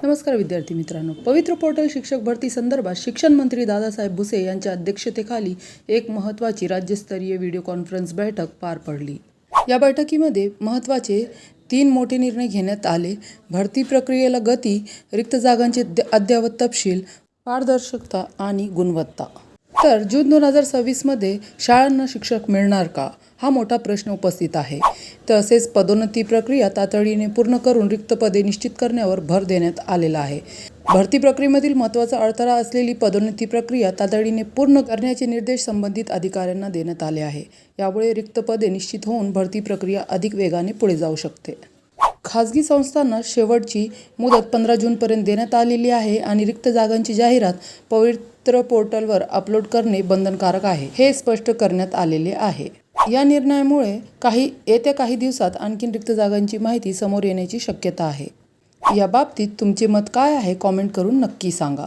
नमस्कार विद्यार्थी मित्रांनो, पवित्र पोर्टल शिक्षक भरती संदर्भात शिक्षण मंत्री दादासाहेब भुसे यांच्या अध्यक्षतेखाली एक महत्त्वाची राज्यस्तरीय व्हिडिओ कॉन्फरन्स बैठक पार पडली। या बैठकीमध्ये महत्त्वाचे 3 मोठे निर्णय घेण्यात आले। भरती प्रक्रियेला गती, रिक्त जागांचे अद्ययावत तपशील, पारदर्शकता आणि गुणवत्ता। तर जून 2026 मध्ये शाळांना शिक्षक मिळणार का, हा मोठा प्रश्न उपस्थित आहे। तसेच पदोन्नती प्रक्रिया तातडीने पूर्ण करून रिक्त पदे निश्चित करण्यावर भर देण्यात आलेला आहे। भरती प्रक्रियेमधील महत्त्वाचा अडथळा असलेली पदोन्नती प्रक्रिया तातडीने पूर्ण करण्याचे निर्देश संबंधित अधिकाऱ्यांना देण्यात आले आहे। यामुळे रिक्त पदे निश्चित होऊन भरती प्रक्रिया अधिक वेगाने पुढे जाऊ शकते। खाजगी संस्थांना शेवटची मुदत 15 जूनपर्यंत देण्यात आलेली आहे आणि रिक्त जागांची जाहिरात पवित्र पोर्टलवर अपलोड करणे बंधनकारक आहे, हे स्पष्ट करण्यात आलेले आहे। या निर्णयामुळे येत्या काही दिवसात आणखी रिक्त जागांची माहिती समोर येण्याची शक्यता आहे। या बाबतीत तुमचे मत काय आहे, कॉमेंट करून नक्की सांगा।